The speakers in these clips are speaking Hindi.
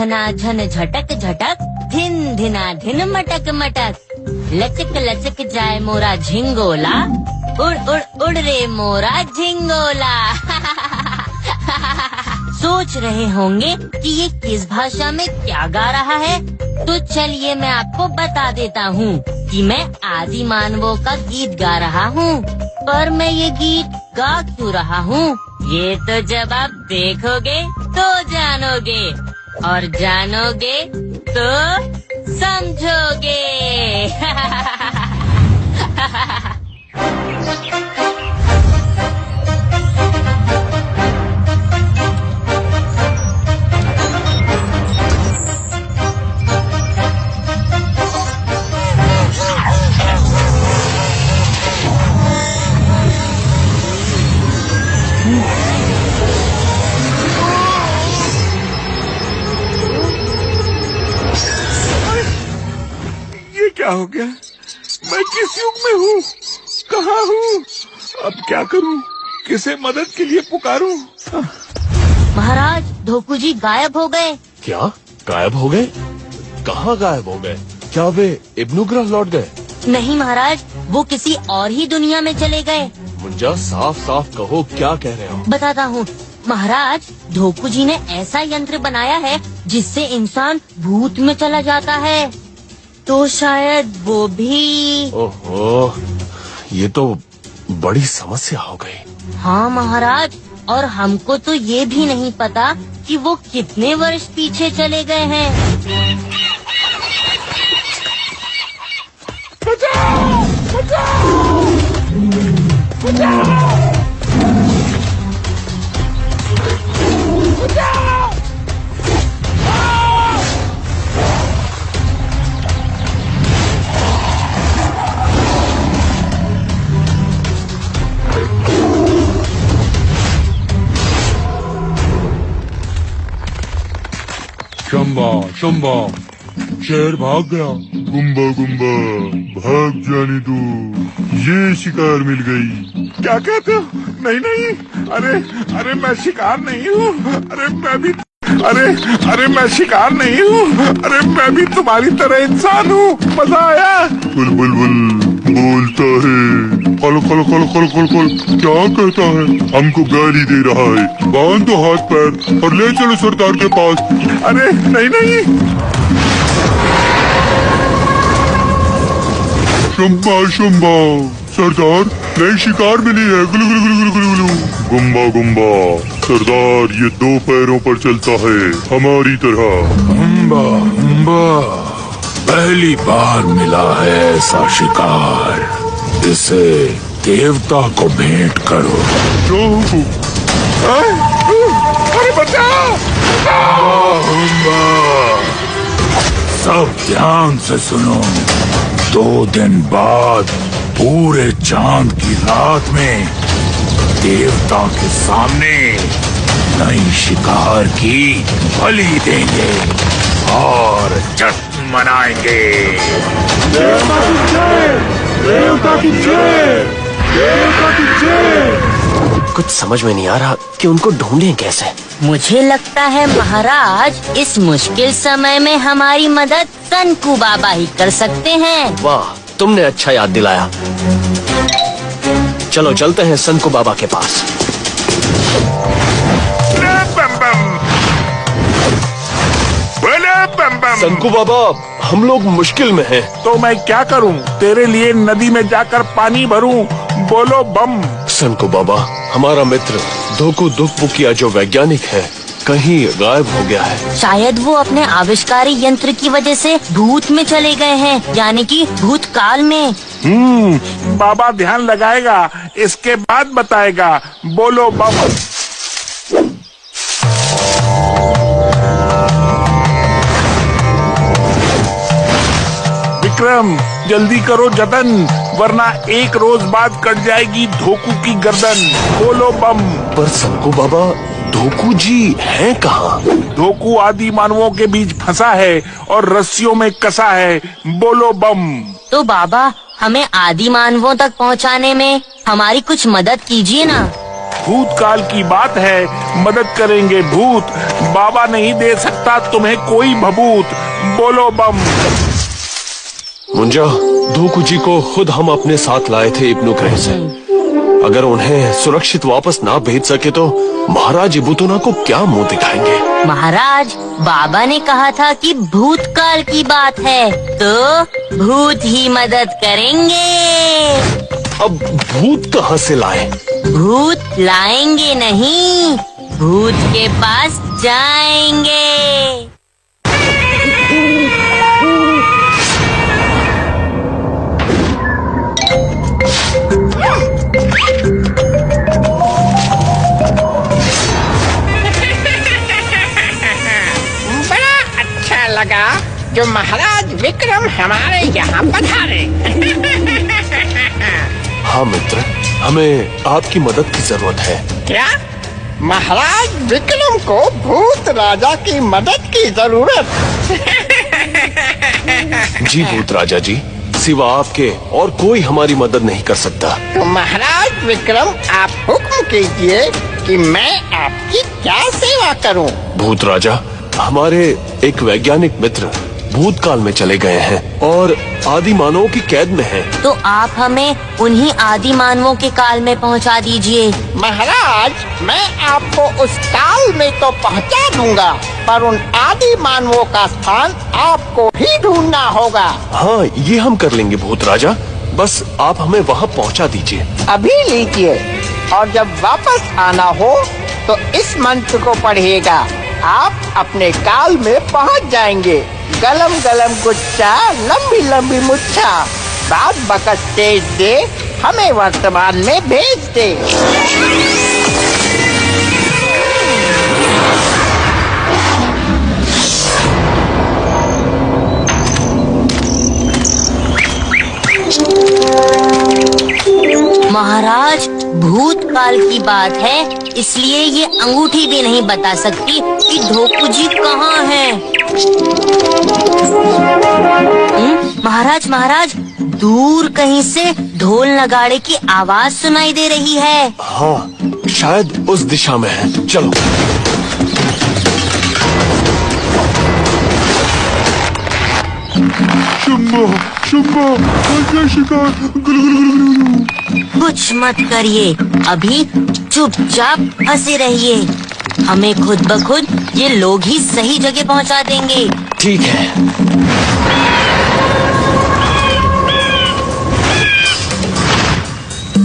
झना झन झटक झटक, धिन धिना धिन मटक मटक, लचक लचक जाए मोरा झिंगोला, उड़ उड़ उड़ रे मोरा झिंगोला। सोच रहे होंगे कि ये किस भाषा में क्या गा रहा है, तो चलिए मैं आपको बता देता हूँ कि मैं आदि मानवों का गीत गा रहा हूँ। पर मैं ये गीत गा क्यों रहा हूँ, ये तो जब आप देखोगे तो जानोगे, और जानोगे तो समझोगे। क्या हो गया? मैं किस युग में हूँ? कहाँ हूँ? अब क्या करूँ? किसे मदद के लिए पुकारूँ? महाराज, धोकू जी गायब हो गए। क्या गायब हो गए? कहाँ गायब हो गए? क्या वे इब्नु ग्रह लौट गए? नहीं महाराज, वो किसी और ही दुनिया में चले गए। मुंजा, साफ साफ कहो, क्या कह रहे हो? बताता हूँ महाराज, धोकू जी ने ऐसा यंत्र बनाया है जिससे इंसान भूत में चला जाता है, तो शायद वो भी। ओहो, ये तो बड़ी समस्या हो गई। हाँ महाराज, और हमको तो ये भी नहीं पता कि वो कितने वर्ष पीछे चले गए हैं। बचाओ! बचाओ! बचाओ! बचाओ! शंबा शंबा, शेर भाग गया। गुम्बा गुम्बा, भाग जाने दो, ये शिकार मिल गई। क्या कहते हो? नहीं नहीं, अरे मैं शिकार नहीं हूँ। अरे मैं शिकार नहीं हूँ। अरे मैं भी तुम्हारी तरह इंसान हूँ। मजा आया? बुलबुल बोलता है। कल कल कल कल कल कल, क्या कहता है? हमको गाली दे रहा है। बांध दो हाथ पैर और ले चलो सरदार के पास। अरे नहीं। शंबा शंबा, सरदार नई शिकार मिली है। गुलू गुलू गुलू गुलू गुलू गुलू। गुम्बा गुम्बा, सरदार ये दो पैरों पर चलता है, हमारी तरह। गुम्बा गुम्बा, पहली बार मिला है ऐसा शिकार, इसे देवता को भेंट करो। अरे बचाओ! गुम्बा, सब ध्यान से सुनो। 2 दिन बाद पूरे चांद की रात में देवता के सामने नई शिकार की बलि देंगे और जश्न मनाएंगे। देवता की जय! देवता की जय! देवता की जय! कुछ समझ में नहीं आ रहा कि उनको ढूंढें कैसे। मुझे लगता है महाराज, इस मुश्किल समय में हमारी मदद सनकू बाबा ही कर सकते हैं। वाह, तुमने अच्छा याद दिलाया। चलो चलते हैं सनकू बाबा के पास। सनकू बाबा, हम लोग मुश्किल में हैं। तो मैं क्या करूं? तेरे लिए नदी में जाकर पानी भरूं? बोलो बम। सनकू बाबा, हमारा मित्र धोकू दुखपुकिया जो वैज्ञानिक है, कहीं गायब हो गया है। शायद वो अपने आविष्कारी यंत्र की वजह से भूत में चले गए हैं, यानी कि भूतकाल में। बाबा ध्यान लगाएगा, इसके बाद बताएगा। बोलो बम। विक्रम, जल्दी करो जतन, वरना 1 रोज बाद कट जाएगी धोकू की गर्दन। बोलो बम। पर सनकू बाबा, धोकू जी हैं कहाँ? धोकू आदि मानवों के बीच फंसा है और रस्सियों में कसा है। बोलो बम। तो बाबा, हमें आदि मानवों तक पहुंचाने में हमारी कुछ मदद कीजिए ना। भूतकाल की बात है, मदद करेंगे भूत। बाबा नहीं दे सकता तुम्हें कोई भभूत। बोलो बम। मुंजा, धोकू जी को खुद हम अपने साथ लाए थे इब्नु ग्रह से। अगर उन्हें सुरक्षित वापस ना भेज सके तो महाराज इबुतुना को क्या मुंह दिखाएंगे? महाराज, बाबा ने कहा था कि भूतकाल की बात है तो भूत ही मदद करेंगे। अब भूत कहाँ से लाए? भूत लाएंगे नहीं, भूत के पास जाएंगे। बड़ा अच्छा लगा जो महाराज विक्रम हमारे यहाँ पधारे। हाँ मित्र, हमें आपकी मदद की जरूरत है। क्या महाराज विक्रम को भूत राजा की मदद की जरूरत? जी भूत राजा जी, सिवा आपके और कोई हमारी मदद नहीं कर सकता। तो महाराज विक्रम, आप हुक्म कीजिए कि मैं आपकी क्या सेवा करूं? भूत राजा, हमारे एक वैज्ञानिक मित्र भूतकाल में चले गए हैं और आदि मानवों की कैद में हैं। तो आप हमें उन्हीं आदि मानवों के काल में पहुंचा दीजिए। महाराज, मैं आपको उस काल में तो पहुंचा दूंगा, पर उन आदि मानवों का स्थान आपको ही ढूंढना होगा। हाँ, ये हम कर लेंगे भूत राजा, बस आप हमें वहाँ पहुँचा दीजिए। अभी लीजिए, और जब वापस आना हो तो इस मंत्र को पढ़िएगा। आप अपने काल में पहुंच जाएंगे। गलम गलम गुच्छा, लंबी लंबी मुच्छा, बात बकस तेज दे, हमें वर्तमान में भेज दे। महाराज, भूतकाल की बात है, इसलिए ये अंगूठी भी नहीं बता सकती कि धोकू जी कहाँ हैं। महाराज, महाराज, दूर कहीं से ढोल नगाड़े की आवाज सुनाई दे रही है। हाँ, शायद उस दिशा में है। चलो। शुम्भो, शुम्भो, आजा शिकार। गुलु गुलु गुलु गुलु गुलु। कुछ मत करिए, अभी चुपचाप फंसे रहिए। हमें खुद ब खुद ये लोग ही सही जगह पहुंचा देंगे। ठीक है।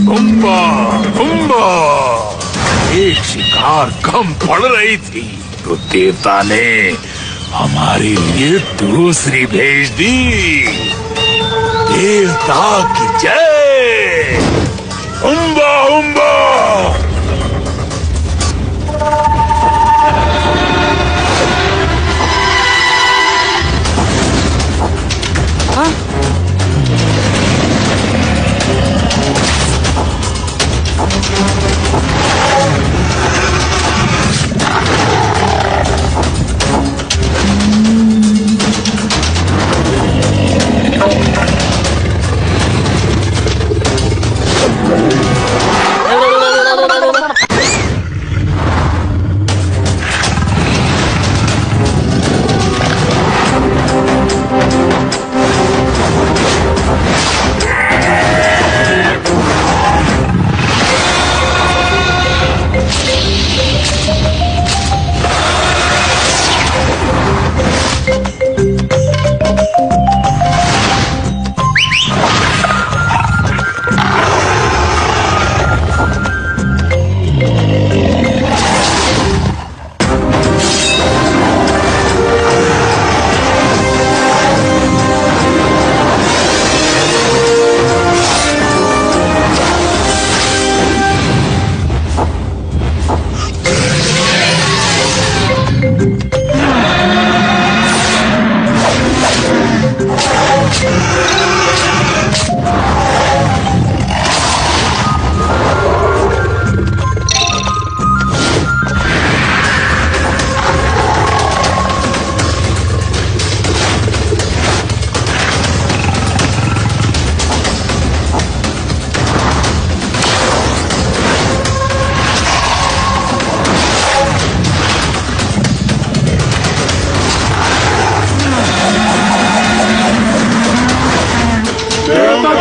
गुम्बा, गुम्बा। एक शिकार कम पड़ रही थी तो देवता ने हमारे लिए दूसरी भेज दी। देवता की जय। हुम्बा हुम्बा।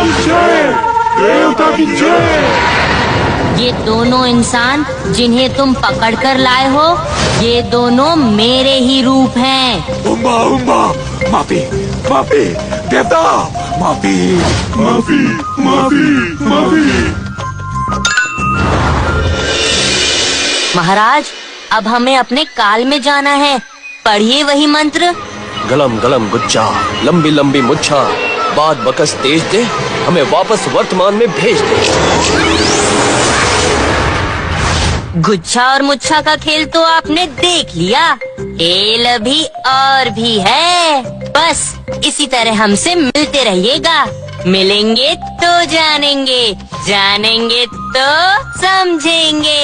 देवता की जय। ये दोनों इंसान जिन्हें तुम पकड़ कर लाए हो, ये दोनों मेरे ही रूप हैं। उम्बा उम्बा, माफी माफी देवता, माफी माफी माफी माफी। महाराज, अब हमें अपने काल में जाना है। पढ़िए वही मंत्र। गलम गलम गुच्छा, लंबी लंबी मुच्छा, बाद बकस तेज दे, हमें वापस वर्तमान में भेज दे। गुच्छा और मुच्छा का खेल तो आपने देख लिया, खेल अभी और भी है। बस इसी तरह हमसे मिलते रहिएगा। मिलेंगे तो जानेंगे, जानेंगे तो समझेंगे।